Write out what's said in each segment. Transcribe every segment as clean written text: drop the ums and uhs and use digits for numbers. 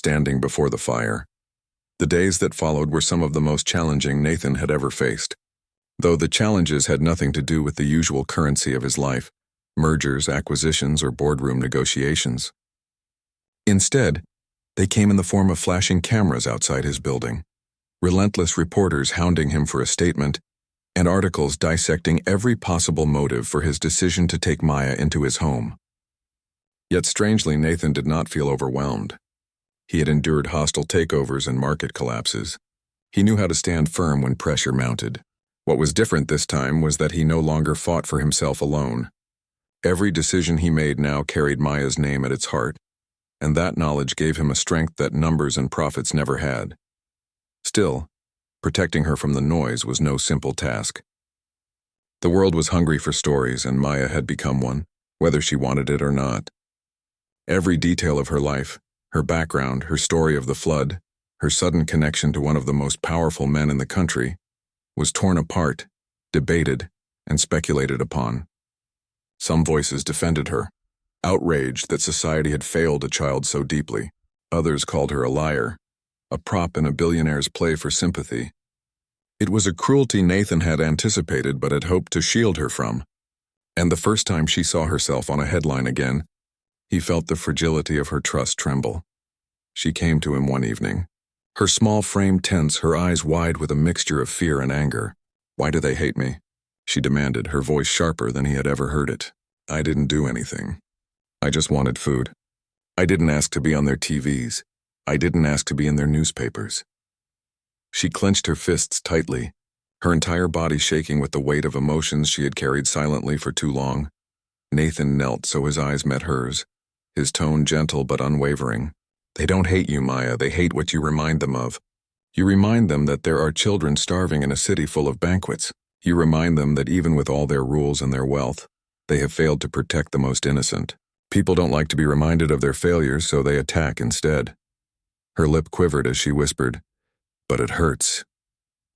standing before the fire. The days that followed were some of the most challenging Nathan had ever faced. Though the challenges had nothing to do with the usual currency of his life, mergers, acquisitions, or boardroom negotiations. Instead, they came in the form of flashing cameras outside his building, relentless reporters hounding him for a statement, and articles dissecting every possible motive for his decision to take Maya into his home. Yet strangely, Nathan did not feel overwhelmed. He had endured hostile takeovers and market collapses. He knew how to stand firm when pressure mounted. What was different this time was that he no longer fought for himself alone. Every decision he made now carried Maya's name at its heart, and that knowledge gave him a strength that numbers and profits never had. Still, protecting her from the noise was no simple task. The world was hungry for stories, and Maya had become one, whether she wanted it or not. Every detail of her life, her background, her story of the flood, her sudden connection to one of the most powerful men in the country, was torn apart, debated, and speculated upon. Some voices defended her, outraged that society had failed a child so deeply. Others called her a liar, a prop in a billionaire's play for sympathy. It was a cruelty Nathan had anticipated but had hoped to shield her from. And the first time she saw herself on a headline again, he felt the fragility of her trust tremble. She came to him one evening, her small frame tense, her eyes wide with a mixture of fear and anger. "Why do they hate me?" she demanded, her voice sharper than he had ever heard it. "I didn't do anything. I just wanted food. I didn't ask to be on their TVs. I didn't ask to be in their newspapers." She clenched her fists tightly, her entire body shaking with the weight of emotions she had carried silently for too long. Nathan knelt so his eyes met hers, his tone gentle but unwavering. "They don't hate you, Maya. They hate what you remind them of. You remind them that there are children starving in a city full of banquets. You remind them that even with all their rules and their wealth, they have failed to protect the most innocent. People don't like to be reminded of their failures, so they attack instead." Her lip quivered as she whispered, "But it hurts."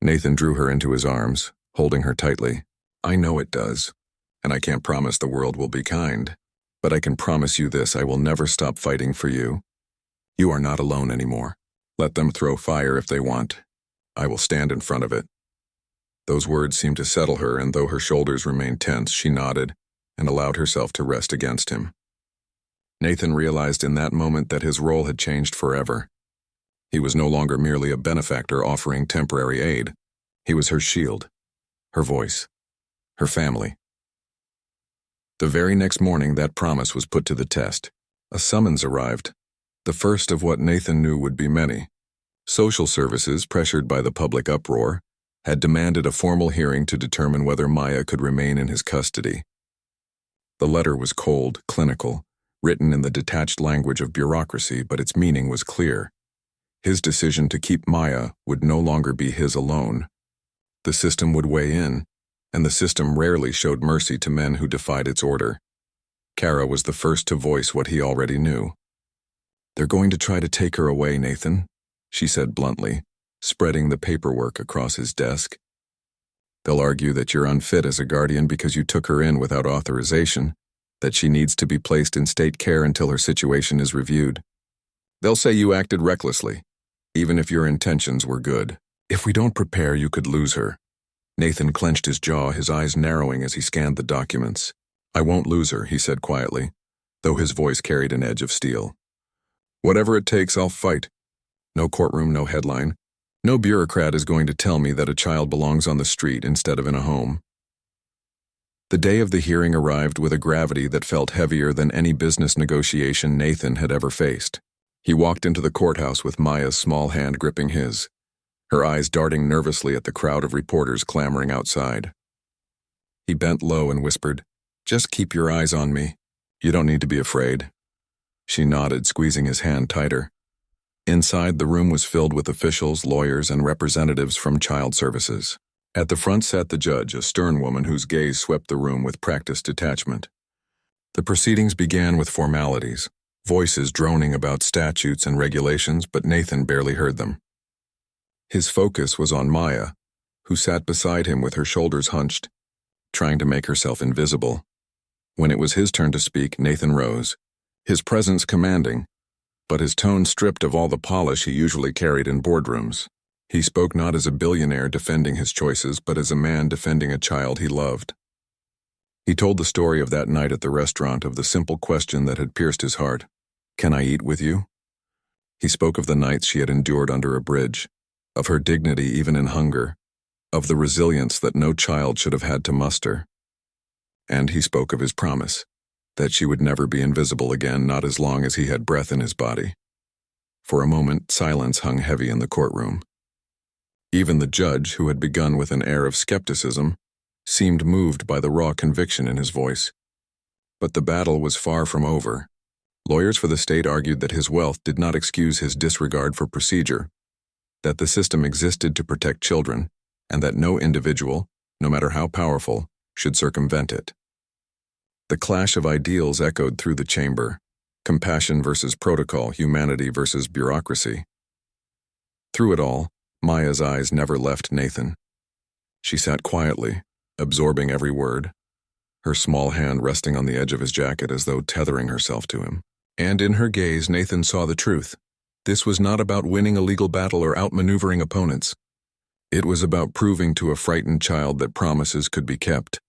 Nathan drew her into his arms, holding her tightly. "I know it does, and I can't promise the world will be kind. But I can promise you this: I will never stop fighting for you. You are not alone anymore. Let them throw fire if they want. I will stand in front of it." Those words seemed to settle her, and though her shoulders remained tense, she nodded and allowed herself to rest against him. Nathan realized in that moment that his role had changed forever. He was no longer merely a benefactor offering temporary aid. He was her shield, her voice, her family. The very next morning, that promise was put to the test. A summons arrived, the first of what Nathan knew would be many. Social services, pressured by the public uproar, had demanded a formal hearing to determine whether Maya could remain in his custody. The letter was cold, clinical, written in the detached language of bureaucracy, but its meaning was clear. His decision to keep Maya would no longer be his alone. The system would weigh in, and the system rarely showed mercy to men who defied its order. Kara was the first to voice what he already knew. "They're going to try to take her away, Nathan," she said bluntly, spreading the paperwork across his desk. "They'll argue that you're unfit as a guardian because you took her in without authorization, that she needs to be placed in state care until her situation is reviewed. They'll say you acted recklessly, even if your intentions were good. If we don't prepare, you could lose her." Nathan clenched his jaw, his eyes narrowing as he scanned the documents. "I won't lose her," he said quietly, though his voice carried an edge of steel. "Whatever it takes, I'll fight. No courtroom, no headline. No bureaucrat is going to tell me that a child belongs on the street instead of in a home." The day of the hearing arrived with a gravity that felt heavier than any business negotiation Nathan had ever faced. He walked into the courthouse with Maya's small hand gripping his, her eyes darting nervously at the crowd of reporters clamoring outside. He bent low and whispered, "Just keep your eyes on me. You don't need to be afraid." She nodded, squeezing his hand tighter. Inside, the room was filled with officials, lawyers, and representatives from child services. At the front sat the judge, a stern woman whose gaze swept the room with practiced detachment. The proceedings began with formalities, voices droning about statutes and regulations, but Nathan barely heard them. His focus was on Maya, who sat beside him with her shoulders hunched, trying to make herself invisible. When it was his turn to speak, Nathan rose, his presence commanding, but his tone stripped of all the polish he usually carried in boardrooms. He spoke not as a billionaire defending his choices, but as a man defending a child he loved. He told the story of that night at the restaurant, of the simple question that had pierced his heart. "Can I eat with you?" He spoke of the nights she had endured under a bridge, of her dignity even in hunger, of the resilience that no child should have had to muster. And he spoke of his promise, that she would never be invisible again, not as long as he had breath in his body. For a moment, silence hung heavy in the courtroom. Even the judge, who had begun with an air of skepticism, seemed moved by the raw conviction in his voice. But the battle was far from over. Lawyers for the state argued that his wealth did not excuse his disregard for procedure, that the system existed to protect children, and that no individual, no matter how powerful, should circumvent it. The clash of ideals echoed through the chamber: compassion versus protocol, humanity versus bureaucracy. Through it all, Maya's eyes never left Nathan. She sat quietly, absorbing every word, her small hand resting on the edge of his jacket as though tethering herself to him. And in her gaze, Nathan saw the truth. This was not about winning a legal battle or outmaneuvering opponents. It was about proving to a frightened child that promises could be kept,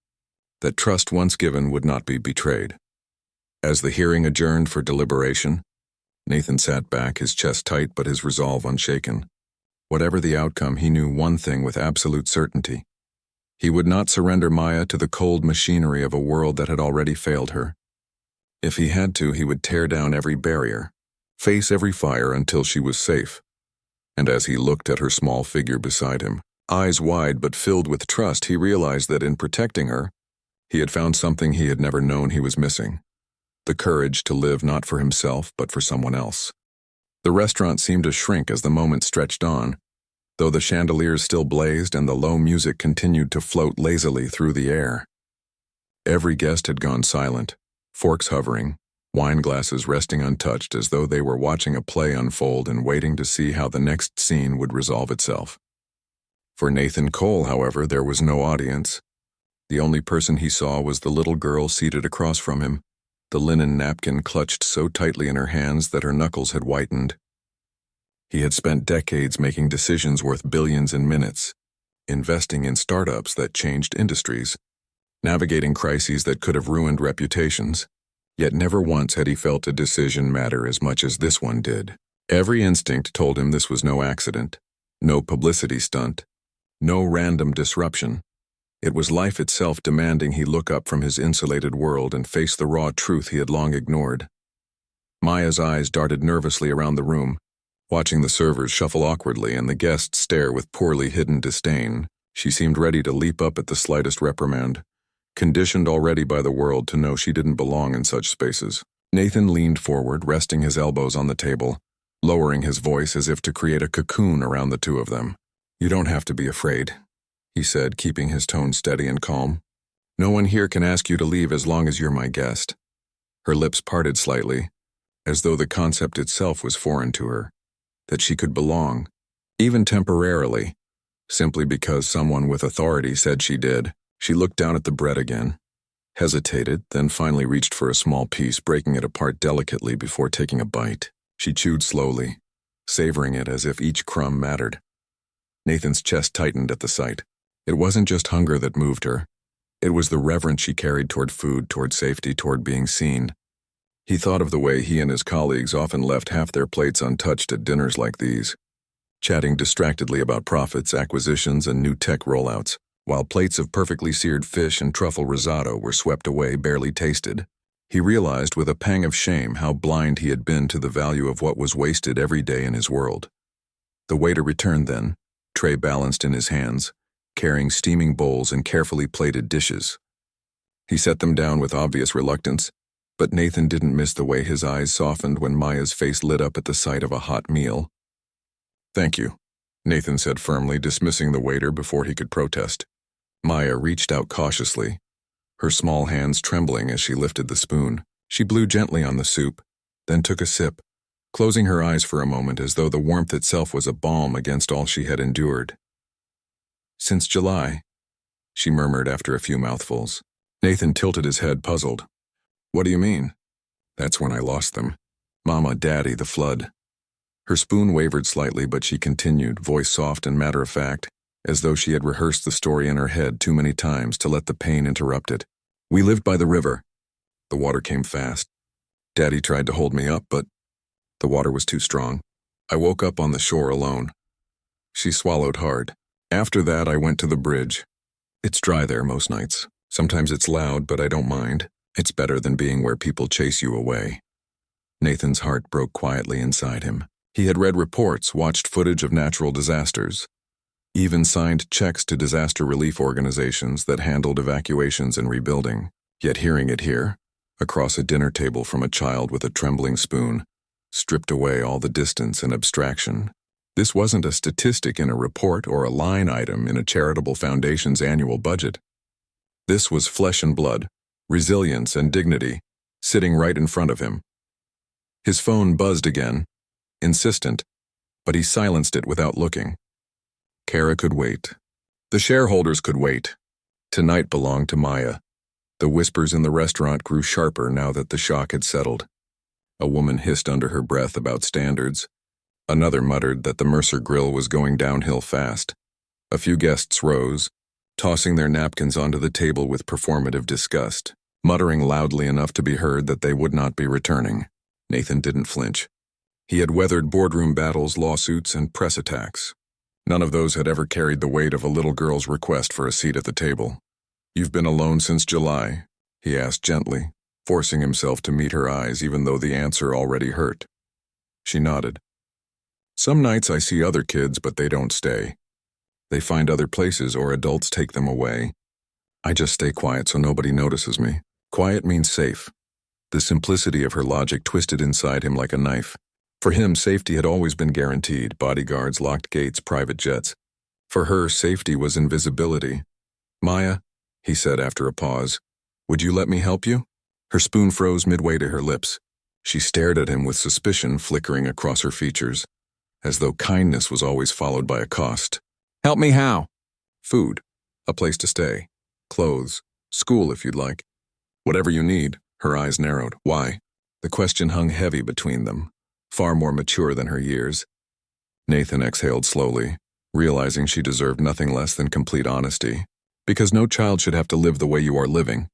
that trust once given would not be betrayed. As the hearing adjourned for deliberation, Nathan sat back, his chest tight but his resolve unshaken. Whatever the outcome, he knew one thing with absolute certainty. He would not surrender Maya to the cold machinery of a world that had already failed her. If he had to, he would tear down every barrier, face every fire until she was safe. And as he looked at her small figure beside him, eyes wide but filled with trust, he realized that in protecting her, he had found something he had never known he was missing: the courage to live not for himself but for someone else. The restaurant seemed to shrink as the moment stretched on, though the chandeliers still blazed and the low music continued to float lazily through the air. Every guest had gone silent, forks hovering, wine glasses resting untouched, as though they were watching a play unfold and waiting to see how the next scene would resolve itself. For Nathan Cole, however, there was no audience. The only person he saw was the little girl seated across from him, the linen napkin clutched so tightly in her hands that her knuckles had whitened. He had spent decades making decisions worth billions in minutes, investing in startups that changed industries, navigating crises that could have ruined reputations. Yet never once had he felt a decision matter as much as this one did. Every instinct told him this was no accident, no publicity stunt, no random disruption. It was life itself demanding he look up from his insulated world and face the raw truth he had long ignored. Maya's eyes darted nervously around the room, watching the servers shuffle awkwardly and the guests stare with poorly hidden disdain. She seemed ready to leap up at the slightest reprimand, conditioned already by the world to know she didn't belong in such spaces. Nathan leaned forward, resting his elbows on the table, lowering his voice as if to create a cocoon around the two of them. "You don't have to be afraid," he said, keeping his tone steady and calm. "No one here can ask you to leave as long as you're my guest." Her lips parted slightly, as though the concept itself was foreign to her, that she could belong, even temporarily, simply because someone with authority said she did. She looked down at the bread again, hesitated, then finally reached for a small piece, breaking it apart delicately before taking a bite. She chewed slowly, savoring it as if each crumb mattered. Nathan's chest tightened at the sight. It wasn't just hunger that moved her. It was the reverence she carried toward food, toward safety, toward being seen. He thought of the way he and his colleagues often left half their plates untouched at dinners like these, chatting distractedly about profits, acquisitions, and new tech rollouts, while plates of perfectly seared fish and truffle risotto were swept away, barely tasted. He realized with a pang of shame how blind he had been to the value of what was wasted every day in his world. The waiter returned then, tray balanced in his hands, carrying steaming bowls and carefully plated dishes. He set them down with obvious reluctance, but Nathan didn't miss the way his eyes softened when Maya's face lit up at the sight of a hot meal. "Thank you," Nathan said firmly, dismissing the waiter before he could protest. Maya reached out cautiously, her small hands trembling as she lifted the spoon. She blew gently on the soup, then took a sip, closing her eyes for a moment as though the warmth itself was a balm against all she had endured. "Since July," she murmured after a few mouthfuls. Nathan tilted his head, puzzled. "What do you mean?" "That's when I lost them." Mama, Daddy, the flood. Her spoon wavered slightly, but she continued, voice soft and matter-of-fact, as though she had rehearsed the story in her head too many times to let the pain interrupt it. We lived by the river. The water came fast. Daddy tried to hold me up, but the water was too strong. I woke up on the shore alone. She swallowed hard. After that, I went to the bridge. It's dry there most nights. Sometimes it's loud, but I don't mind. It's better than being where people chase you away. Nathan's heart broke quietly inside him. He had read reports, watched footage of natural disasters, even signed checks to disaster relief organizations that handled evacuations and rebuilding. Yet hearing it here, across a dinner table from a child with a trembling spoon, stripped away all the distance and abstraction. This wasn't a statistic in a report or a line item in a charitable foundation's annual budget. This was flesh and blood, resilience and dignity, sitting right in front of him. His phone buzzed again, insistent, but he silenced it without looking. Kara could wait. The shareholders could wait. Tonight belonged to Maya. The whispers in the restaurant grew sharper now that the shock had settled. A woman hissed under her breath about standards. Another muttered that the Mercer Grill was going downhill fast. A few guests rose, tossing their napkins onto the table with performative disgust, muttering loudly enough to be heard that they would not be returning. Nathan didn't flinch. He had weathered boardroom battles, lawsuits, and press attacks. None of those had ever carried the weight of a little girl's request for a seat at the table. "You've been alone since July?" he asked gently, forcing himself to meet her eyes even though the answer already hurt. She nodded. "Some nights I see other kids, but they don't stay. They find other places or adults take them away. I just stay quiet so nobody notices me. Quiet means safe." The simplicity of her logic twisted inside him like a knife. For him, safety had always been guaranteed: bodyguards, locked gates, private jets. For her, safety was invisibility. "Maya," he said after a pause, "would you let me help you?" Her spoon froze midway to her lips. She stared at him with suspicion flickering across her features, as though kindness was always followed by a cost. "Help me how?" "Food, a place to stay, clothes, school if you'd like. Whatever you need." Her eyes narrowed. "Why?" The question hung heavy between them, far more mature than her years. Nathan exhaled slowly, realizing she deserved nothing less than complete honesty. "Because no child should have to live the way you are living.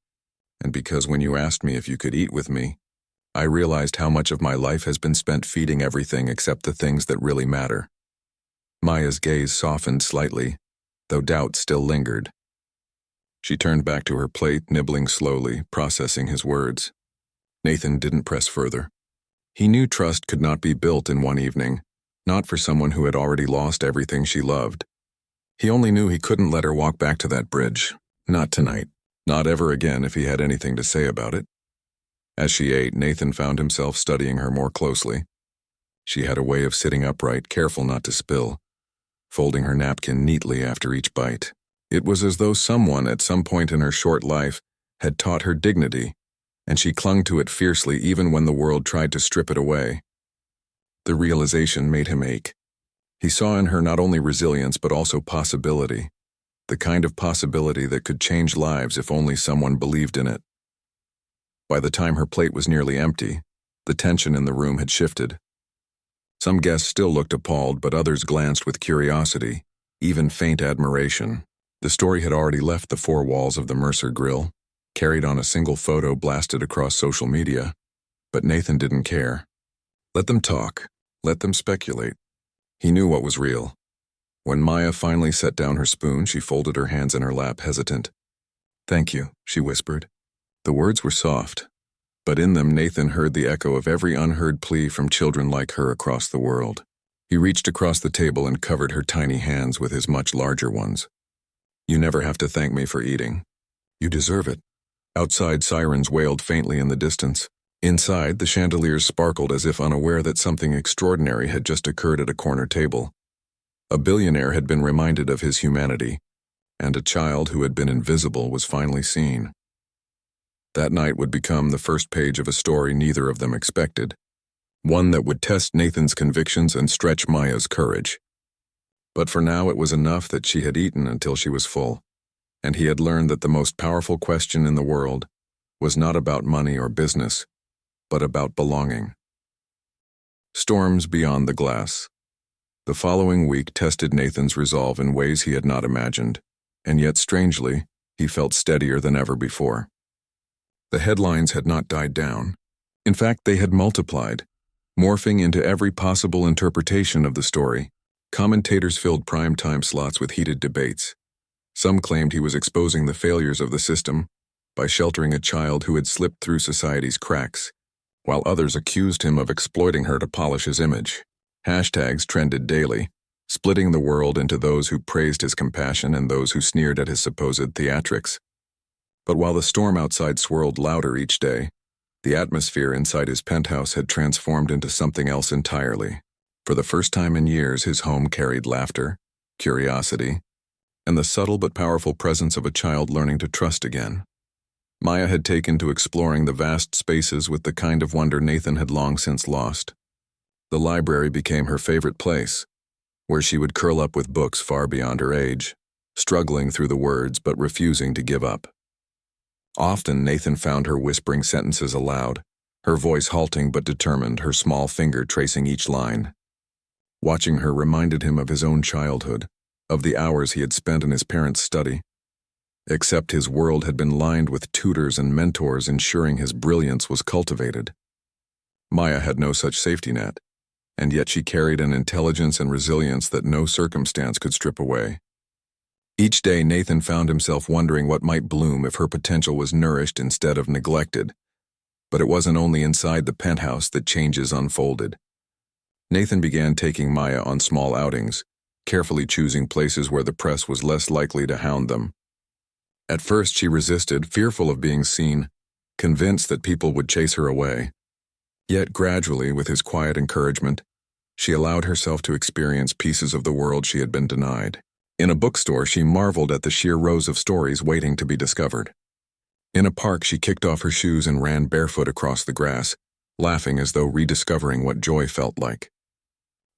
And because when you asked me if you could eat with me, I realized how much of my life has been spent feeding everything except the things that really matter." Maya's gaze softened slightly, though doubt still lingered. She turned back to her plate, nibbling slowly, processing his words. Nathan didn't press further. He knew trust could not be built in one evening, not for someone who had already lost everything she loved. He only knew he couldn't let her walk back to that bridge. Not tonight. Not ever again if he had anything to say about it. As she ate, Nathan found himself studying her more closely. She had a way of sitting upright, careful not to spill, folding her napkin neatly after each bite. It was as though someone at some point in her short life had taught her dignity, and she clung to it fiercely even when the world tried to strip it away. The realization made him ache. He saw in her not only resilience but also possibility, the kind of possibility that could change lives if only someone believed in it. By the time her plate was nearly empty, the tension in the room had shifted. Some guests still looked appalled, but others glanced with curiosity, even faint admiration. The story had already left the four walls of the Mercer Grill, carried on a single photo blasted across social media. But Nathan didn't care. Let them talk. Let them speculate. He knew what was real. When Maya finally set down her spoon, she folded her hands in her lap, hesitant. "Thank you," she whispered. The words were soft, but in them Nathan heard the echo of every unheard plea from children like her across the world. He reached across the table and covered her tiny hands with his much larger ones. "You never have to thank me for eating. You deserve it." Outside, sirens wailed faintly in the distance. Inside, the chandeliers sparkled as if unaware that something extraordinary had just occurred at a corner table. A billionaire had been reminded of his humanity, and a child who had been invisible was finally seen. That night would become the first page of a story neither of them expected, one that would test Nathan's convictions and stretch Maya's courage. But for now it was enough that she had eaten until she was full, and he had learned that the most powerful question in the world was not about money or business, but about belonging. Storms beyond the glass. The following week tested Nathan's resolve in ways he had not imagined, and yet strangely, he felt steadier than ever before. The headlines had not died down. In fact, they had multiplied, morphing into every possible interpretation of the story. Commentators filled prime-time slots with heated debates. Some claimed he was exposing the failures of the system by sheltering a child who had slipped through society's cracks, while others accused him of exploiting her to polish his image. Hashtags trended daily, splitting the world into those who praised his compassion and those who sneered at his supposed theatrics. But while the storm outside swirled louder each day, the atmosphere inside his penthouse had transformed into something else entirely. For the first time in years, his home carried laughter, curiosity, and the subtle but powerful presence of a child learning to trust again. Maya had taken to exploring the vast spaces with the kind of wonder Nathan had long since lost. The library became her favorite place, where she would curl up with books far beyond her age, struggling through the words but refusing to give up. Often Nathan found her whispering sentences aloud, her voice halting but determined, her small finger tracing each line. Watching her reminded him of his own childhood, of the hours he had spent in his parents' study. Except his world had been lined with tutors and mentors ensuring his brilliance was cultivated. Maya had no such safety net, and yet she carried an intelligence and resilience that no circumstance could strip away. Each day Nathan found himself wondering what might bloom if her potential was nourished instead of neglected. But it wasn't only inside the penthouse that changes unfolded. Nathan began taking Maya on small outings, carefully choosing places where the press was less likely to hound them. At first she resisted, fearful of being seen, convinced that people would chase her away. Yet gradually, with his quiet encouragement, she allowed herself to experience pieces of the world she had been denied. In a bookstore, she marveled at the sheer rows of stories waiting to be discovered. In a park, she kicked off her shoes and ran barefoot across the grass, laughing as though rediscovering what joy felt like.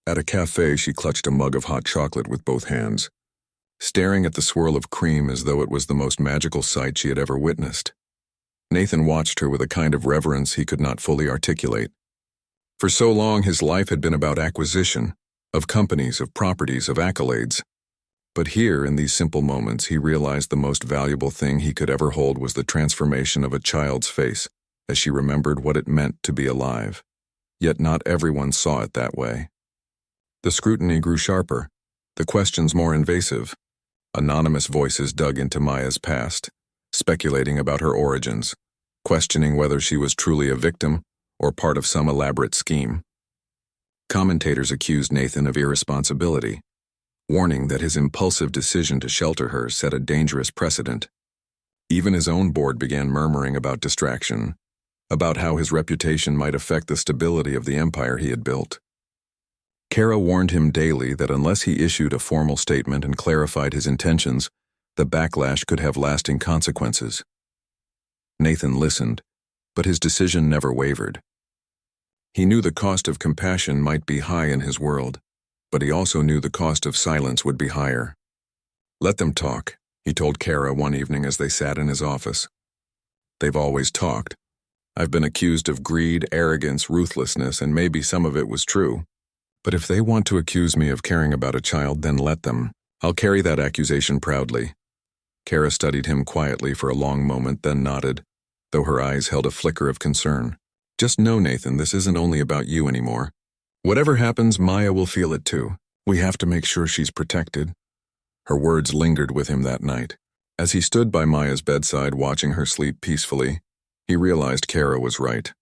At a cafe, she clutched a mug of hot chocolate with both hands, staring at the swirl of cream as though it was the most magical sight she had ever witnessed. Nathan watched her with a kind of reverence he could not fully articulate. For so long, his life had been about acquisition, of companies, of properties, of accolades. But here, in these simple moments, he realized the most valuable thing he could ever hold was the transformation of a child's face, as she remembered what it meant to be alive. Yet not everyone saw it that way. The scrutiny grew sharper, the questions more invasive. Anonymous voices dug into Maya's past, speculating about her origins, questioning whether she was truly a victim or part of some elaborate scheme. Commentators accused Nathan of irresponsibility, warning that his impulsive decision to shelter her set a dangerous precedent. Even his own board began murmuring about distraction, about how his reputation might affect the stability of the empire he had built. Kara warned him daily that unless he issued a formal statement and clarified his intentions, the backlash could have lasting consequences. Nathan listened, but his decision never wavered. He knew the cost of compassion might be high in his world, but he also knew the cost of silence would be higher. "Let them talk," he told Kara one evening as they sat in his office. "They've always talked. I've been accused of greed, arrogance, ruthlessness, and maybe some of it was true. But if they want to accuse me of caring about a child, then let them. I'll carry that accusation proudly." Kara studied him quietly for a long moment, then nodded, though her eyes held a flicker of concern. "Just know, Nathan, this isn't only about you anymore. Whatever happens, Maya will feel it too. We have to make sure she's protected." Her words lingered with him that night. As he stood by Maya's bedside watching her sleep peacefully, he realized Kara was right.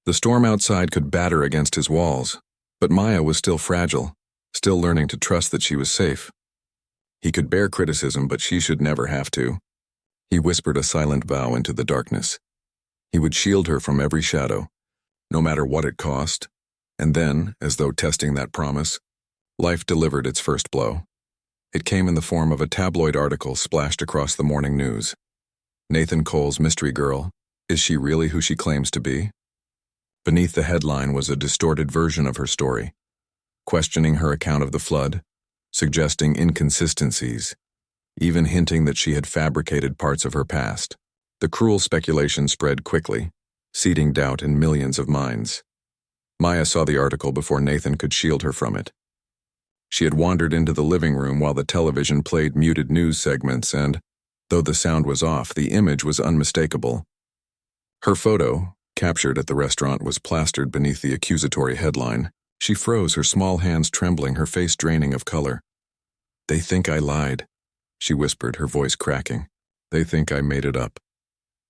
The storm outside could batter against his walls, but Maya was still fragile, still learning to trust that she was safe. He could bear criticism, but she should never have to. He whispered a silent vow into the darkness. He would shield her from every shadow, no matter what it cost. And then, as though testing that promise, life delivered its first blow. It came in the form of a tabloid article splashed across the morning news. "Nathan Cole's mystery girl. Is she really who she claims to be?" Beneath the headline was a distorted version of her story, questioning her account of the flood, suggesting inconsistencies, even hinting that she had fabricated parts of her past. The cruel speculation spread quickly, seeding doubt in millions of minds. Maya saw the article before Nathan could shield her from it. She had wandered into the living room while the television played muted news segments and, though the sound was off, the image was unmistakable. Her photo, captured at the restaurant, was plastered beneath the accusatory headline. She froze, her small hands trembling, her face draining of color. "They think I lied," she whispered, her voice cracking. "They think I made it up."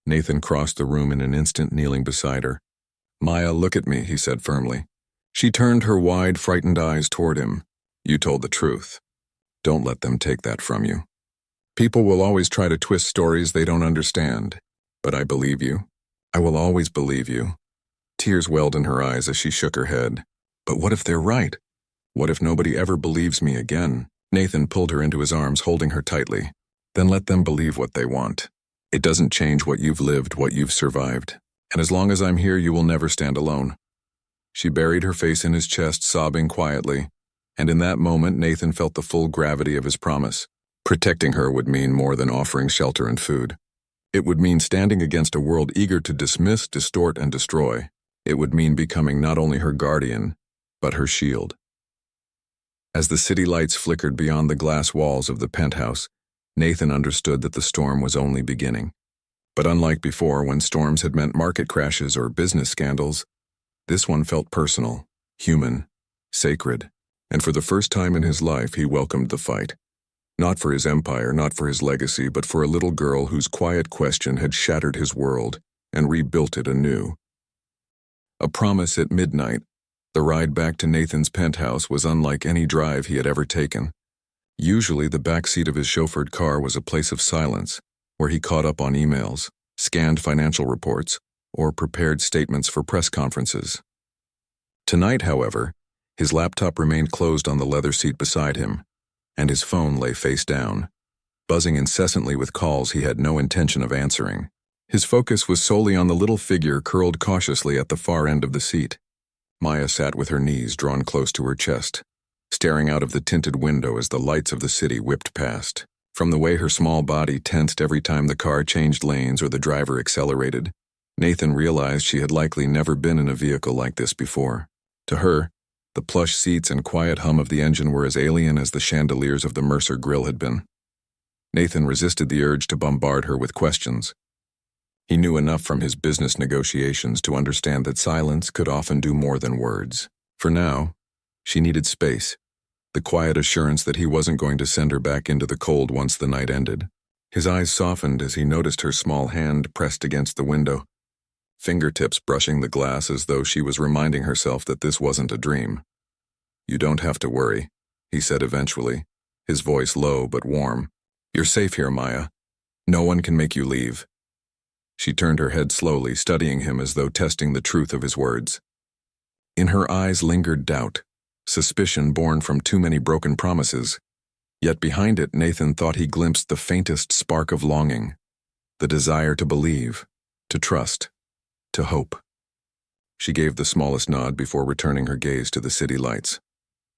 Nathan crossed the room in an instant, kneeling beside her. "Maya, look at me," he said firmly. She turned her wide, frightened eyes toward him. "You told the truth. Don't let them take that from you. People will always try to twist stories they don't understand. But I believe you. I will always believe you." Tears welled in her eyes as she shook her head. "But what if they're right? What if nobody ever believes me again?" Nathan pulled her into his arms, holding her tightly. "Then let them believe what they want. It doesn't change what you've lived, what you've survived. And as long as I'm here, you will never stand alone." She buried her face in his chest, sobbing quietly. And in that moment, Nathan felt the full gravity of his promise. Protecting her would mean more than offering shelter and food. It would mean standing against a world eager to dismiss, distort, and destroy. It would mean becoming not only her guardian, but her shield. As the city lights flickered beyond the glass walls of the penthouse, Nathan understood that the storm was only beginning. But unlike before, when storms had meant market crashes or business scandals, this one felt personal, human, sacred, and for the first time in his life he welcomed the fight. Not for his empire, not for his legacy, but for a little girl whose quiet question had shattered his world and rebuilt it anew. A promise at midnight, the ride back to Nathan's penthouse was unlike any drive he had ever taken. Usually the backseat of his chauffeured car was a place of silence, where he caught up on emails, scanned financial reports, or prepared statements for press conferences. Tonight, however, his laptop remained closed on the leather seat beside him, and his phone lay face down, buzzing incessantly with calls he had no intention of answering. His focus was solely on the little figure curled cautiously at the far end of the seat. Maya sat with her knees drawn close to her chest, staring out of the tinted window as the lights of the city whipped past. From the way her small body tensed every time the car changed lanes or the driver accelerated, Nathan realized she had likely never been in a vehicle like this before. To her, the plush seats and quiet hum of the engine were as alien as the chandeliers of the Mercer grill had been. Nathan resisted the urge to bombard her with questions. He knew enough from his business negotiations to understand that silence could often do more than words. For now, she needed space, the quiet assurance that he wasn't going to send her back into the cold once the night ended. His eyes softened as he noticed her small hand pressed against the window, fingertips brushing the glass as though she was reminding herself that this wasn't a dream. "You don't have to worry," he said eventually, his voice low but warm. "You're safe here, Maya. No one can make you leave." She turned her head slowly, studying him as though testing the truth of his words. In her eyes lingered doubt, suspicion born from too many broken promises. Yet behind it, Nathan thought he glimpsed the faintest spark of longing, the desire to believe, to trust, to hope. She gave the smallest nod before returning her gaze to the city lights.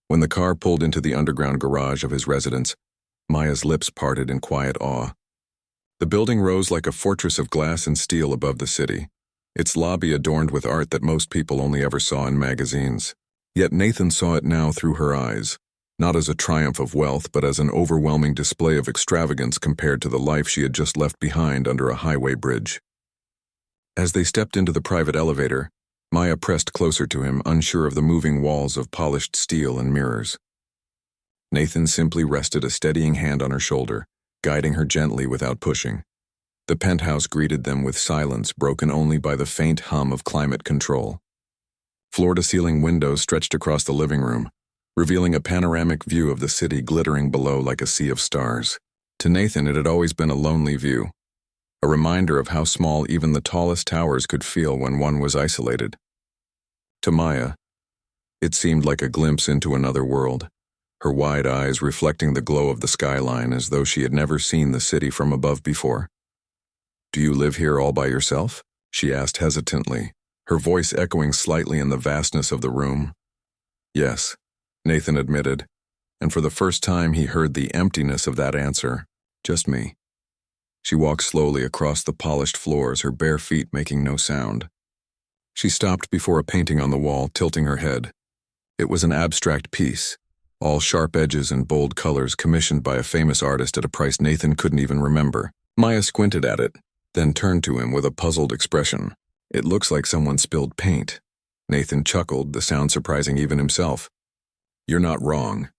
When the car pulled into the underground garage of his residence, Maya's lips parted in quiet awe. The building rose like a fortress of glass and steel above the city, its lobby adorned with art that most people only ever saw in magazines. Yet Nathan saw it now through her eyes, not as a triumph of wealth, but as an overwhelming display of extravagance compared to the life she had just left behind under a highway bridge. As they stepped into the private elevator, Maya pressed closer to him, unsure of the moving walls of polished steel and mirrors. Nathan simply rested a steadying hand on her shoulder, guiding her gently without pushing. The penthouse greeted them with silence broken only by the faint hum of climate control. Floor-to-ceiling windows stretched across the living room, revealing a panoramic view of the city glittering below like a sea of stars. To Nathan, it had always been a lonely view, a reminder of how small even the tallest towers could feel when one was isolated. To Maya, it seemed like a glimpse into another world, her wide eyes reflecting the glow of the skyline as though she had never seen the city from above before. "Do you live here all by yourself?" she asked hesitantly, her voice echoing slightly in the vastness of the room. "Yes," Nathan admitted, and for the first time he heard the emptiness of that answer. "Just me." She walked slowly across the polished floors, her bare feet making no sound. She stopped before a painting on the wall, tilting her head. It was an abstract piece, all sharp edges and bold colors, commissioned by a famous artist at a price Nathan couldn't even remember. Maya squinted at it, then turned to him with a puzzled expression. "It looks like someone spilled paint." Nathan chuckled, the sound surprising even himself. "You're not wrong.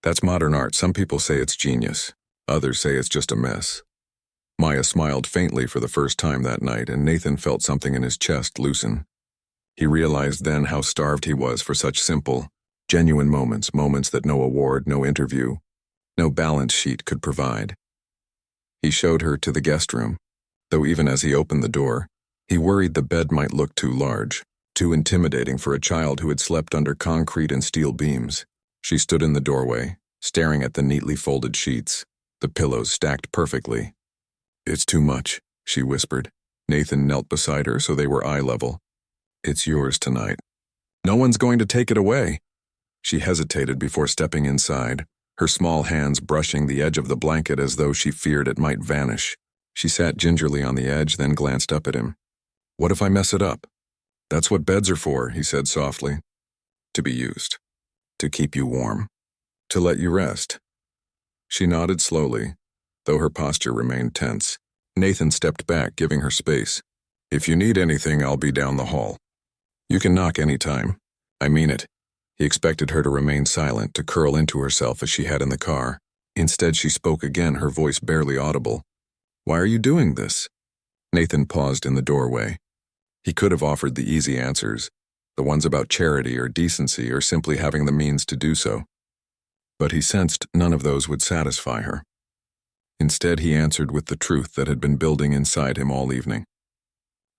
That's modern art. Some people say it's genius. Others say it's just a mess." Maya smiled faintly for the first time that night, and Nathan felt something in his chest loosen. He realized then how starved he was for such simple, genuine moments that no award, no interview, no balance sheet could provide. He showed her to the guest room, though even as he opened the door, he worried the bed might look too large, too intimidating for a child who had slept under concrete and steel beams. She stood in the doorway, staring at the neatly folded sheets, the pillows stacked perfectly. "It's too much," she whispered. Nathan knelt beside her so they were eye level. "It's yours tonight. No one's going to take it away." She hesitated before stepping inside, her small hands brushing the edge of the blanket as though she feared it might vanish. She sat gingerly on the edge, then glanced up at him. "What if I mess it up?" "That's what beds are for," he said softly. "To be used. To keep you warm. To let you rest." She nodded slowly, though her posture remained tense. Nathan stepped back, giving her space. "If you need anything, I'll be down the hall. You can knock any time. I mean it." He expected her to remain silent, to curl into herself as she had in the car. Instead, she spoke again, her voice barely audible. "Why are you doing this?" Nathan paused in the doorway. He could have offered the easy answers, the ones about charity or decency or simply having the means to do so. But he sensed none of those would satisfy her. Instead, he answered with the truth that had been building inside him all evening.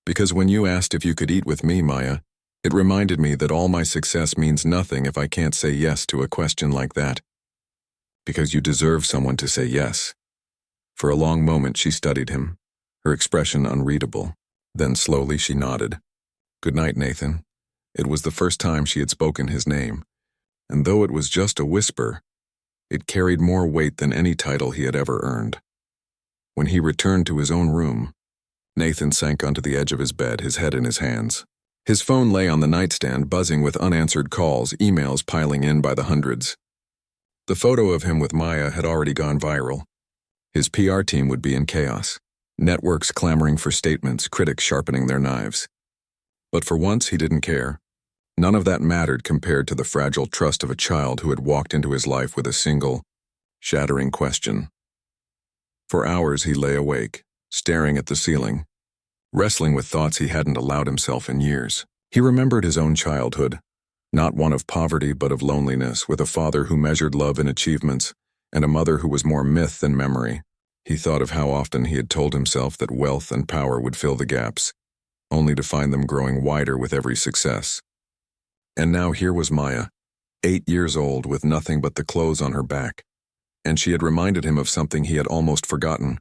"Because when you asked if you could eat with me, Maya, it reminded me that all my success means nothing if I can't say yes to a question like that. Because you deserve someone to say yes." For a long moment she studied him, her expression unreadable. Then slowly she nodded. "Good night, Nathan." It was the first time she had spoken his name, and though it was just a whisper, it carried more weight than any title he had ever earned. When he returned to his own room, Nathan sank onto the edge of his bed, his head in his hands. His phone lay on the nightstand, buzzing with unanswered calls, emails piling in by the hundreds. The photo of him with Maya had already gone viral. His PR team would be in chaos, networks clamoring for statements, critics sharpening their knives. But for once he didn't care. None of that mattered compared to the fragile trust of a child who had walked into his life with a single, shattering question. For hours he lay awake, staring at the ceiling, wrestling with thoughts he hadn't allowed himself in years. He remembered his own childhood, not one of poverty but of loneliness, with a father who measured love in achievements, and a mother who was more myth than memory. He thought of how often he had told himself that wealth and power would fill the gaps, only to find them growing wider with every success. And now here was Maya, 8 years old with nothing but the clothes on her back, and she had reminded him of something he had almost forgotten.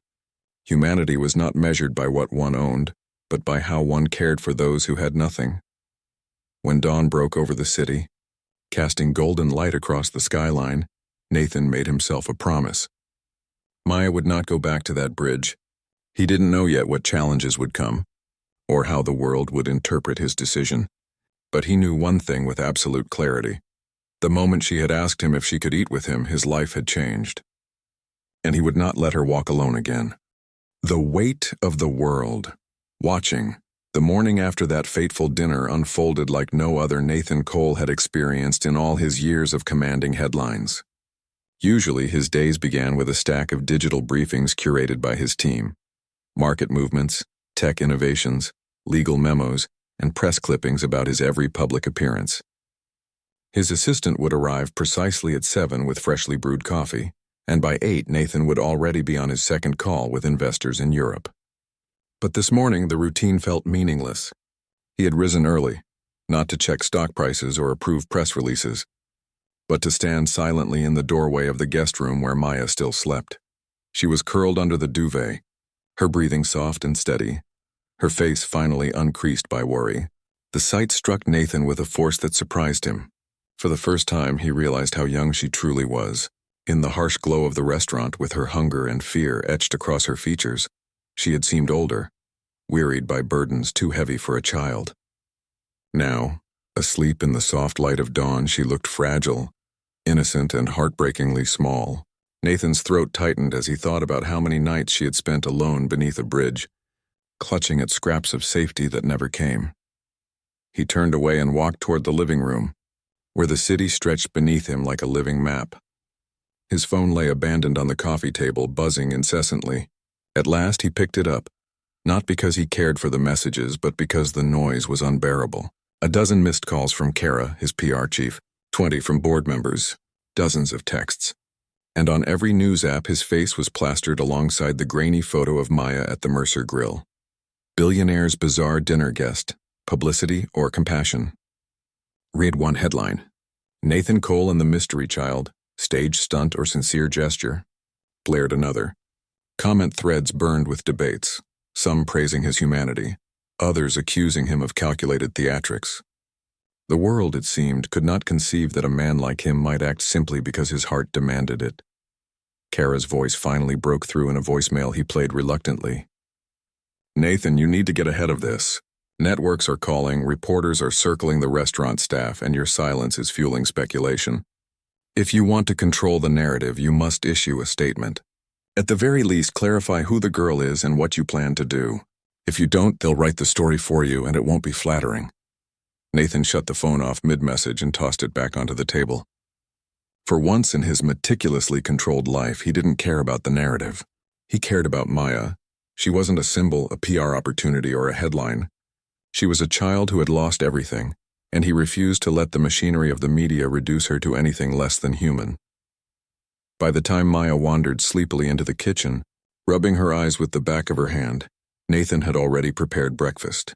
Humanity was not measured by what one owned, but by how one cared for those who had nothing. When dawn broke over the city, casting golden light across the skyline, Nathan made himself a promise. Maya would not go back to that bridge. He didn't know yet what challenges would come, or how the world would interpret his decision. But he knew one thing with absolute clarity. The moment she had asked him if she could eat with him, his life had changed. And he would not let her walk alone again. The weight of the world, watching, the morning after that fateful dinner unfolded like no other Nathan Cole had experienced in all his years of commanding headlines. Usually his days began with a stack of digital briefings curated by his team. Market movements, tech innovations, legal memos, and press clippings about his every public appearance. His assistant would arrive precisely at 7 with freshly brewed coffee, and by 8 Nathan would already be on his second call with investors in Europe. But this morning the routine felt meaningless. He had risen early, not to check stock prices or approve press releases, but to stand silently in the doorway of the guest room where Maya still slept. She was curled under the duvet, her breathing soft and steady, her face finally uncreased by worry. The sight struck Nathan with a force that surprised him. For the first time, he realized how young she truly was. In the harsh glow of the restaurant, with her hunger and fear etched across her features, she had seemed older, wearied by burdens too heavy for a child. Now, asleep in the soft light of dawn, she looked fragile, innocent, and heartbreakingly small. Nathan's throat tightened as he thought about how many nights she had spent alone beneath a bridge, clutching at scraps of safety that never came. He turned away and walked toward the living room, where the city stretched beneath him like a living map. His phone lay abandoned on the coffee table, buzzing incessantly. At last he picked it up, not because he cared for the messages, but because the noise was unbearable. A dozen missed calls from Kara, his PR chief, 20 from board members, dozens of texts. And on every news app his face was plastered alongside the grainy photo of Maya at the Mercer Grill. Billionaire's bizarre dinner guest, publicity or compassion? Read one headline: Nathan Cole and the Mystery Child, stage stunt or sincere gesture? Blared another. Comment threads burned with debates, some praising his humanity, others accusing him of calculated theatrics. The world, it seemed, could not conceive that a man like him might act simply because his heart demanded it. Kara's voice finally broke through in a voicemail he played reluctantly. Nathan, you need to get ahead of this. Networks are calling, reporters are circling the restaurant staff, and your silence is fueling speculation. If you want to control the narrative, you must issue a statement. At the very least, clarify who the girl is and what you plan to do. If you don't, they'll write the story for you, and it won't be flattering. Nathan shut the phone off mid-message and tossed it back onto the table. For once in his meticulously controlled life, he didn't care about the narrative. He cared about Maya. She wasn't a symbol, a PR opportunity, or a headline. She was a child who had lost everything, and he refused to let the machinery of the media reduce her to anything less than human. By the time Maya wandered sleepily into the kitchen, rubbing her eyes with the back of her hand, Nathan had already prepared breakfast.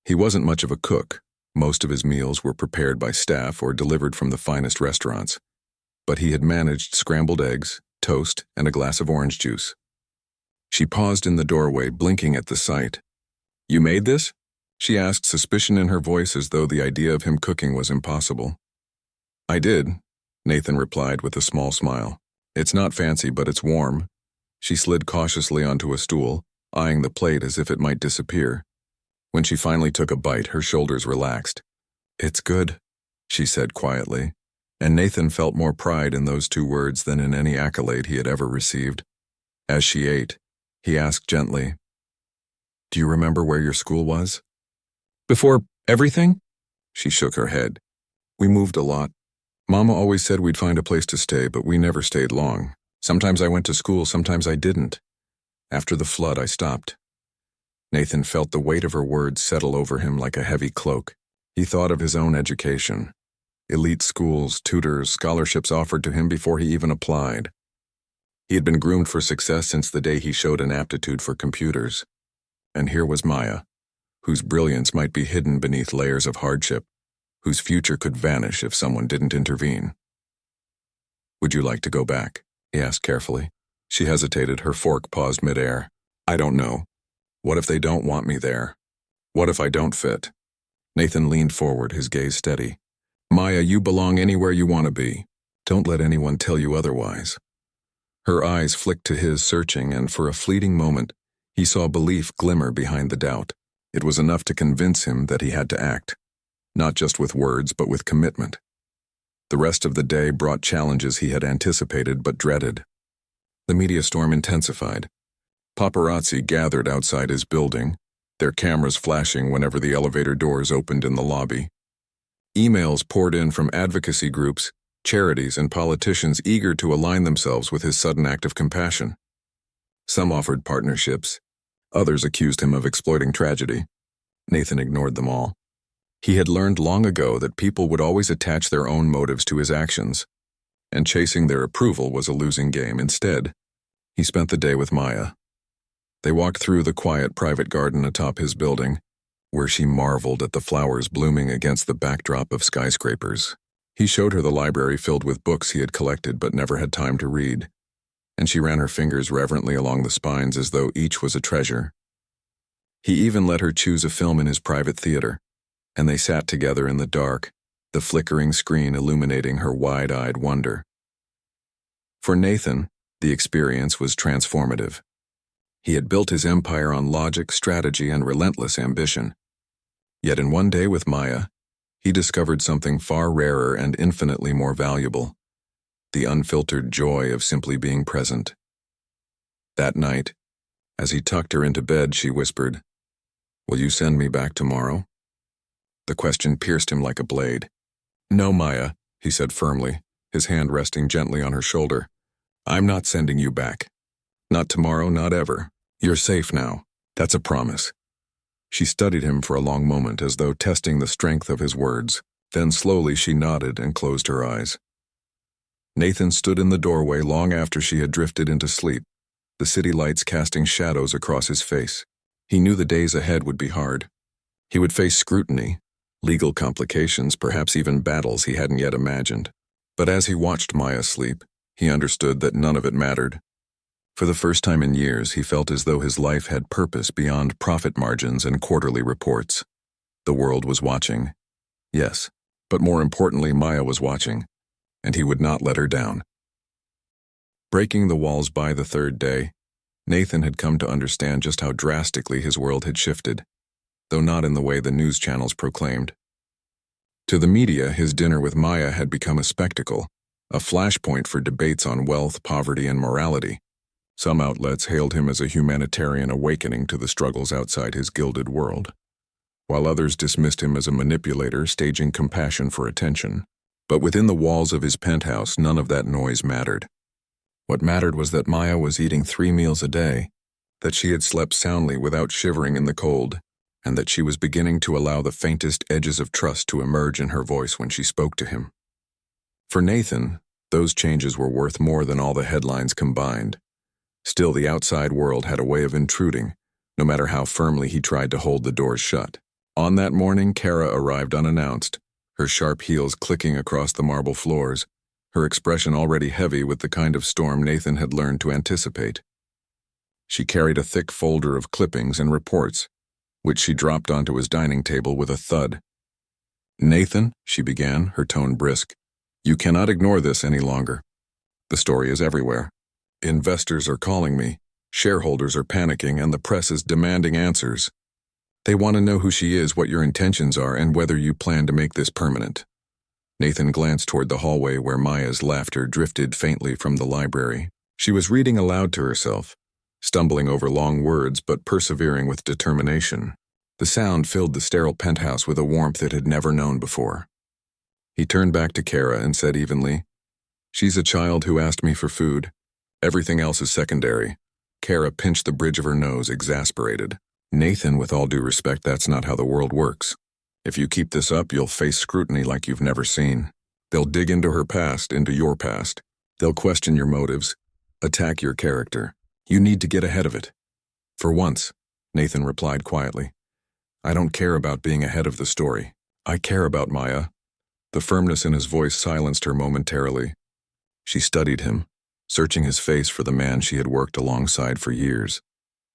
He wasn't much of a cook. Most of his meals were prepared by staff or delivered from the finest restaurants. But he had managed scrambled eggs, toast, and a glass of orange juice. She paused in the doorway, blinking at the sight. You made this? She asked, suspicion in her voice as though the idea of him cooking was impossible. I did, Nathan replied with a small smile. It's not fancy, but it's warm. She slid cautiously onto a stool, eyeing the plate as if it might disappear. When she finally took a bite, her shoulders relaxed. It's good, she said quietly, and Nathan felt more pride in those two words than in any accolade he had ever received. As she ate, he asked gently, Do you remember where your school was? Before everything? She shook her head. We moved a lot. Mama always said we'd find a place to stay, but we never stayed long. Sometimes I went to school, sometimes I didn't. After the flood, I stopped. Nathan felt the weight of her words settle over him like a heavy cloak. He thought of his own education. Elite schools, tutors, scholarships offered to him before he even applied. He had been groomed for success since the day he showed an aptitude for computers. And here was Maya, whose brilliance might be hidden beneath layers of hardship, whose future could vanish if someone didn't intervene. Would you like to go back? He asked carefully. She hesitated, her fork paused midair. I don't know. What if they don't want me there? What if I don't fit? Nathan leaned forward, his gaze steady. Maya, you belong anywhere you want to be. Don't let anyone tell you otherwise. Her eyes flicked to his, searching, and for a fleeting moment, he saw belief glimmer behind the doubt. It was enough to convince him that he had to act, not just with words, but with commitment. The rest of the day brought challenges he had anticipated but dreaded. The media storm intensified. Paparazzi gathered outside his building, their cameras flashing whenever the elevator doors opened in the lobby. Emails poured in from advocacy groups, charities, and politicians eager to align themselves with his sudden act of compassion. Some offered partnerships. Others accused him of exploiting tragedy. Nathan ignored them all. He had learned long ago that people would always attach their own motives to his actions, and chasing their approval was a losing game. Instead, he spent the day with Maya. They walked through the quiet private garden atop his building, where she marveled at the flowers blooming against the backdrop of skyscrapers. He showed her the library filled with books he had collected but never had time to read, and she ran her fingers reverently along the spines as though each was a treasure. He even let her choose a film in his private theater, and they sat together in the dark, the flickering screen illuminating her wide-eyed wonder. For Nathan, the experience was transformative. He had built his empire on logic, strategy, and relentless ambition. Yet in one day with Maya, he discovered something far rarer and infinitely more valuable: the unfiltered joy of simply being present. That night, as he tucked her into bed, she whispered, "Will you send me back tomorrow?" The question pierced him like a blade. "No, Maya," he said firmly, his hand resting gently on her shoulder. "I'm not sending you back. Not tomorrow, not ever. You're safe now. That's a promise." She studied him for a long moment, as though testing the strength of his words. Then slowly she nodded and closed her eyes. Nathan stood in the doorway long after she had drifted into sleep, the city lights casting shadows across his face. He knew the days ahead would be hard. He would face scrutiny, legal complications, perhaps even battles he hadn't yet imagined. But as he watched Maya sleep, he understood that none of it mattered. For the first time in years, he felt as though his life had purpose beyond profit margins and quarterly reports. The world was watching. Yes, but more importantly, Maya was watching, and he would not let her down. Breaking the walls by the third day, Nathan had come to understand just how drastically his world had shifted, though not in the way the news channels proclaimed. To the media, his dinner with Maya had become a spectacle, a flashpoint for debates on wealth, poverty, and morality. Some outlets hailed him as a humanitarian awakening to the struggles outside his gilded world, while others dismissed him as a manipulator staging compassion for attention. But within the walls of his penthouse, none of that noise mattered. What mattered was that Maya was eating 3 meals a day, that she had slept soundly without shivering in the cold, and that she was beginning to allow the faintest edges of trust to emerge in her voice when she spoke to him. For Nathan, those changes were worth more than all the headlines combined. Still, the outside world had a way of intruding, no matter how firmly he tried to hold the doors shut. On that morning, Kara arrived unannounced, her sharp heels clicking across the marble floors, her expression already heavy with the kind of storm Nathan had learned to anticipate. She carried a thick folder of clippings and reports, which she dropped onto his dining table with a thud. "Nathan," she began, her tone brisk, "you cannot ignore this any longer. The story is everywhere. Investors are calling me, shareholders are panicking, and the press is demanding answers. They want to know who she is, what your intentions are, and whether you plan to make this permanent." Nathan glanced toward the hallway where Maya's laughter drifted faintly from the library. She was reading aloud to herself, stumbling over long words but persevering with determination. The sound filled the sterile penthouse with a warmth it had never known before. He turned back to Kara and said evenly, "She's a child who asked me for food. Everything else is secondary." Kara pinched the bridge of her nose, exasperated. "Nathan, with all due respect, that's not how the world works. If you keep this up, you'll face scrutiny like you've never seen. They'll dig into her past, into your past. They'll question your motives, attack your character. You need to get ahead of it." "For once," Nathan replied quietly, "I don't care about being ahead of the story. I care about Maya." The firmness in his voice silenced her momentarily. She studied him, searching his face for the man she had worked alongside for years,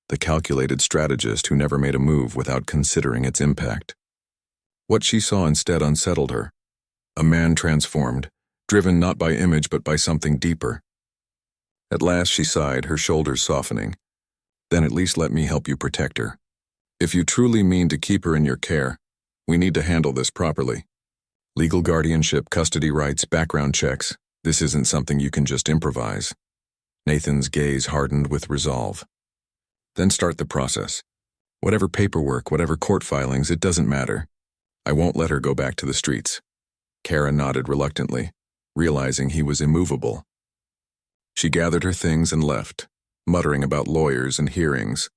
the calculated strategist who never made a move without considering its impact. What she saw instead unsettled her. A man transformed, driven not by image but by something deeper. At last she sighed, her shoulders softening. "Then at least let me help you protect her. If you truly mean to keep her in your care, we need to handle this properly. Legal guardianship, custody rights, background checks. This isn't something you can just improvise." Nathan's gaze hardened with resolve. "Then start the process. Whatever paperwork, whatever court filings, it doesn't matter. I won't let her go back to the streets." Kara nodded reluctantly, realizing he was immovable. She gathered her things and left, muttering about lawyers and hearings,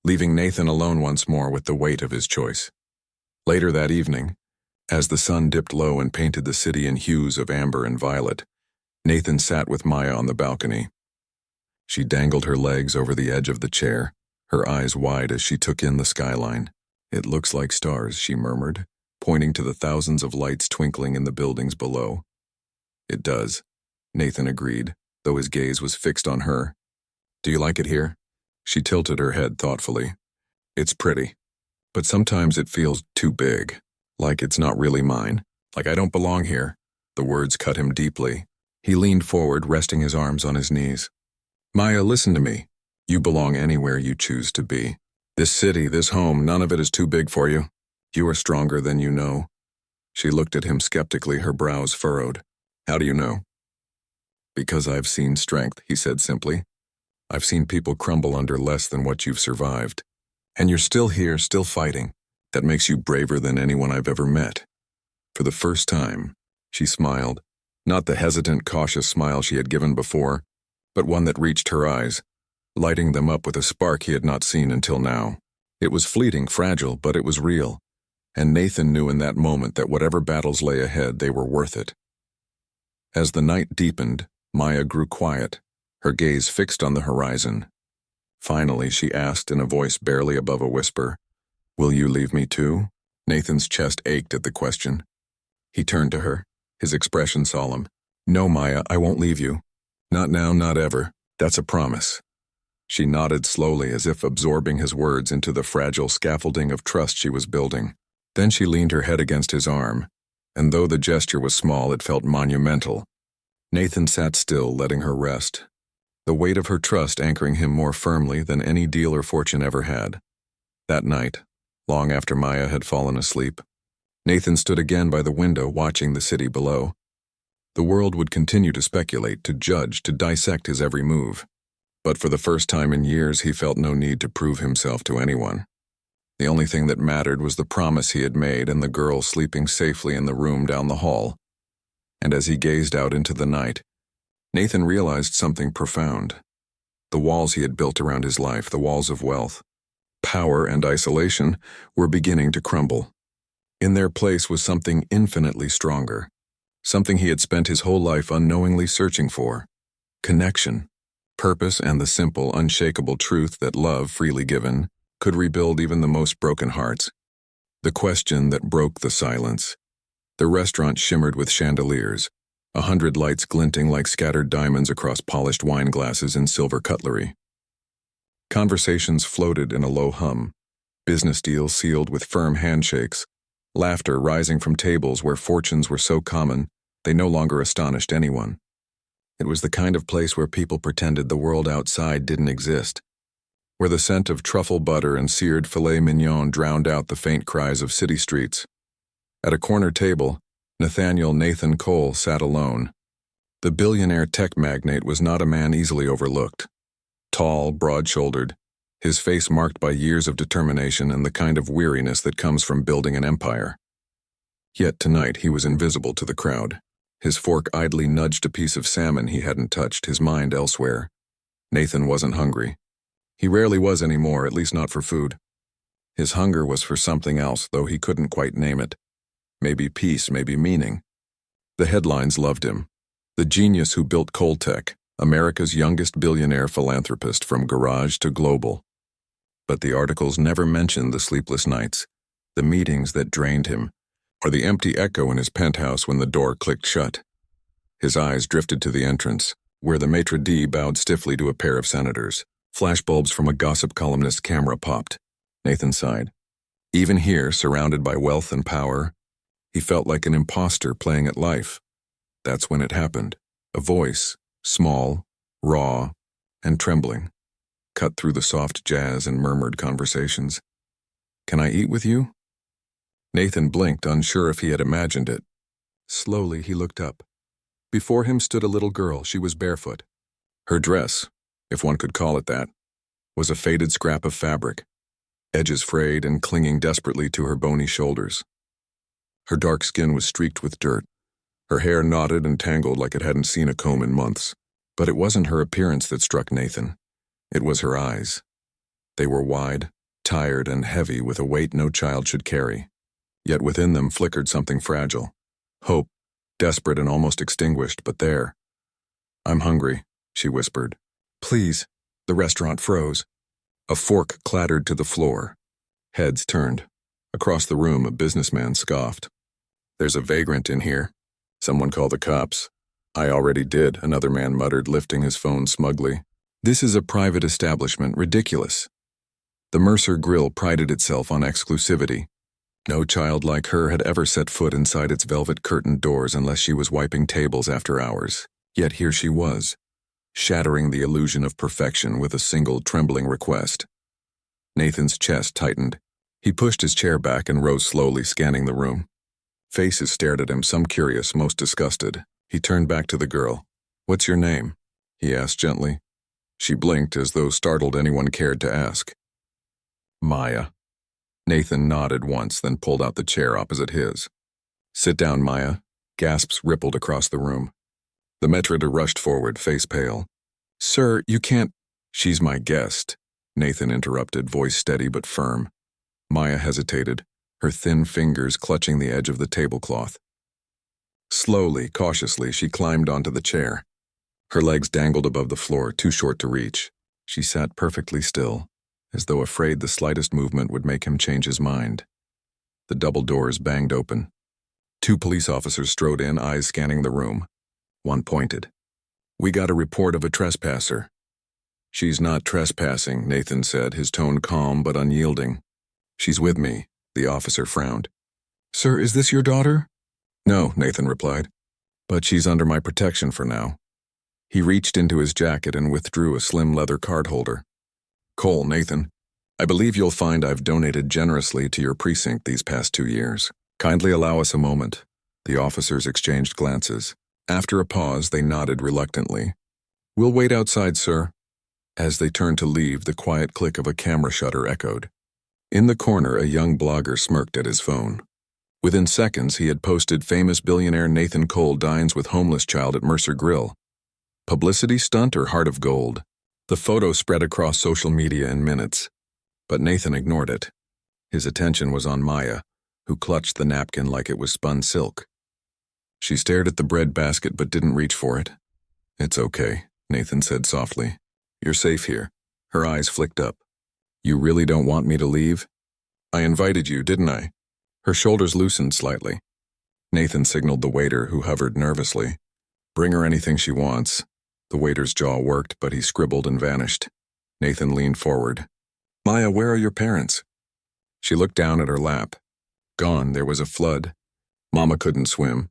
leaving Nathan alone once more with the weight of his choice. Later that evening, as the sun dipped low and painted the city in hues of amber and violet, Nathan sat with Maya on the balcony. She dangled her legs over the edge of the chair, her eyes wide as she took in the skyline. "It looks like stars," she murmured, pointing to the thousands of lights twinkling in the buildings below. "It does," Nathan agreed, though his gaze was fixed on her. "Do you like it here?" She tilted her head thoughtfully. "It's pretty, but sometimes it feels too big, like it's not really mine, like I don't belong here." The words cut him deeply. He leaned forward, resting his arms on his knees. "Maya, listen to me. You belong anywhere you choose to be. This city, this home, none of it is too big for you. You are stronger than you know. She looked at him skeptically, her brows furrowed. How do you know? Because I've seen strength, he said simply. I've seen people crumble under less than what you've survived. And you're still here, still fighting. That makes you braver than anyone I've ever met. For the first time, she smiled. Not the hesitant, cautious smile she had given before, but one that reached her eyes, lighting them up with a spark he had not seen until now. It was fleeting, fragile, but it was real. And Nathan knew in that moment that whatever battles lay ahead, they were worth it. As the night deepened, Maya grew quiet, her gaze fixed on the horizon. Finally, she asked in a voice barely above a whisper, "Will you leave me too?" Nathan's chest ached at the question. He turned to her, his expression solemn. "No, Maya, I won't leave you. Not now, not ever. That's a promise." She nodded slowly as if absorbing his words into the fragile scaffolding of trust she was building. Then she leaned her head against his arm, and though the gesture was small, it felt monumental. Nathan sat still, letting her rest, the weight of her trust anchoring him more firmly than any deal or fortune ever had. That night, long after Maya had fallen asleep, Nathan stood again by the window watching the city below. The world would continue to speculate, to judge, to dissect his every move. But for the first time in years, he felt no need to prove himself to anyone. The only thing that mattered was the promise he had made and the girl sleeping safely in the room down the hall. And as he gazed out into the night, Nathan realized something profound. The walls he had built around his life, the walls of wealth, power, and isolation, were beginning to crumble. In their place was something infinitely stronger, something he had spent his whole life unknowingly searching for: connection, purpose, and the simple, unshakable truth that love, freely given, could rebuild even the most broken hearts. The question that broke the silence. The restaurant shimmered with chandeliers, 100 lights glinting like scattered diamonds across polished wine glasses and silver cutlery. Conversations floated in a low hum, business deals sealed with firm handshakes, laughter rising from tables where fortunes were so common they no longer astonished anyone. It was the kind of place where people pretended the world outside didn't exist, where the scent of truffle butter and seared filet mignon drowned out the faint cries of city streets. At a corner table, Nathan Cole sat alone. The billionaire tech magnate was not a man easily overlooked. Tall, broad-shouldered, his face marked by years of determination and the kind of weariness that comes from building an empire. Yet tonight he was invisible to the crowd. His fork idly nudged a piece of salmon he hadn't touched, his mind elsewhere. Nathan wasn't hungry. He rarely was anymore, at least not for food. His hunger was for something else, though he couldn't quite name it. Maybe peace, maybe meaning. The headlines loved him. The genius who built Coltech, America's youngest billionaire philanthropist from garage to global. But the articles never mentioned the sleepless nights, the meetings that drained him, or the empty echo in his penthouse when the door clicked shut. His eyes drifted to the entrance, where the maitre d' bowed stiffly to a pair of senators. Flashbulbs from a gossip columnist's camera popped. Nathan sighed. Even here, surrounded by wealth and power, he felt like an imposter playing at life. That's when it happened. A voice, small, raw, and trembling, cut through the soft jazz and murmured conversations. "Can I eat with you?" Nathan blinked, unsure if he had imagined it. Slowly he looked up. Before him stood a little girl. She was barefoot. Her dress, if one could call it that, was a faded scrap of fabric, edges frayed and clinging desperately to her bony shoulders. Her dark skin was streaked with dirt, her hair knotted and tangled like it hadn't seen a comb in months. But it wasn't her appearance that struck Nathan. It was her eyes. They were wide, tired, and heavy with a weight no child should carry. Yet within them flickered something fragile. Hope, desperate and almost extinguished, but there. "I'm hungry," she whispered. "Please." The restaurant froze. A fork clattered to the floor. Heads turned. Across the room, a businessman scoffed. "There's a vagrant in here. Someone call the cops." "I already did," another man muttered, lifting his phone smugly. "This is a private establishment. Ridiculous." The Mercer Grill prided itself on exclusivity. No child like her had ever set foot inside its velvet-curtained doors unless she was wiping tables after hours. Yet here she was, shattering the illusion of perfection with a single trembling request. Nathan's chest tightened. He pushed his chair back and rose slowly, scanning the room. Faces stared at him, some curious, most disgusted. He turned back to the girl. "What's your name?" he asked gently. She blinked as though startled anyone cared to ask. "Maya." Nathan nodded once, then pulled out the chair opposite his. "Sit down, Maya." Gasps rippled across the room. The metrida rushed forward, face pale. "Sir, you can't—" "She's my guest," Nathan interrupted, voice steady but firm. Maya hesitated, her thin fingers clutching the edge of the tablecloth. Slowly, cautiously, she climbed onto the chair. Her legs dangled above the floor, too short to reach. She sat perfectly still, as though afraid the slightest movement would make him change his mind. The double doors banged open. 2 police officers strode in, eyes scanning the room. One pointed. "We got a report of a trespasser." "She's not trespassing," Nathan said, his tone calm but unyielding. "She's with me," the officer frowned. "Sir, is this your daughter?" "No," Nathan replied. "But she's under my protection for now." He reached into his jacket and withdrew a slim leather card holder. "Cole, Nathan, I believe you'll find I've donated generously to your precinct these past 2 years. Kindly allow us a moment." The officers exchanged glances. After a pause, they nodded reluctantly. "We'll wait outside, sir." As they turned to leave, the quiet click of a camera shutter echoed. In the corner, a young blogger smirked at his phone. Within seconds, he had posted famous billionaire Nathan Cole dines with homeless child at Mercer Grill. Publicity stunt or heart of gold? The photo spread across social media in minutes. But Nathan ignored it. His attention was on Maya, who clutched the napkin like it was spun silk. She stared at the bread basket but didn't reach for it. "It's okay," Nathan said softly. "You're safe here." Her eyes flicked up. "You really don't want me to leave?" "I invited you, didn't I?" Her shoulders loosened slightly. Nathan signaled the waiter, who hovered nervously. "Bring her anything she wants." The waiter's jaw worked, but he scribbled and vanished. Nathan leaned forward. "Maya, where are your parents?" She looked down at her lap. "Gone, there was a flood. Mama couldn't swim.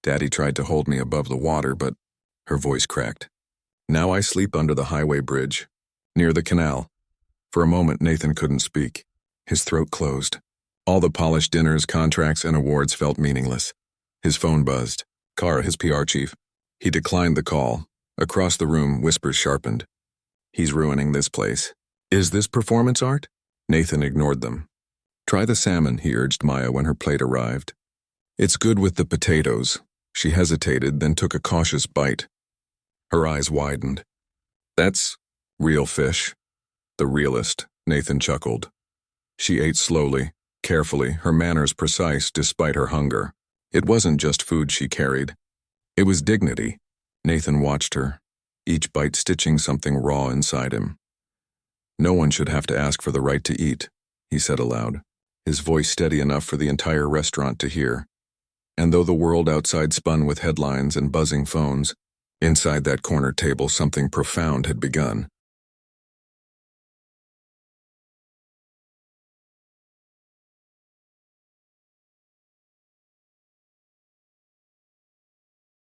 Daddy tried to hold me above the water, but—" Her voice cracked. "Now I sleep under the highway bridge, near the canal." For a moment, Nathan couldn't speak. His throat closed. All the polished dinners, contracts, and awards felt meaningless. His phone buzzed. Kara, his PR chief. He declined the call. Across the room, whispers sharpened. "He's ruining this place." "Is this performance art?" Nathan ignored them. "Try the salmon," he urged Maya when her plate arrived. "It's good with the potatoes." She hesitated, then took a cautious bite. Her eyes widened. "That's real fish." "The realest," Nathan chuckled. She ate slowly, carefully, her manners precise despite her hunger. It wasn't just food she carried. It was dignity. Nathan watched her, each bite stitching something raw inside him. "No one should have to ask for the right to eat," he said aloud, his voice steady enough for the entire restaurant to hear. And though the world outside spun with headlines and buzzing phones, inside that corner table something profound had begun.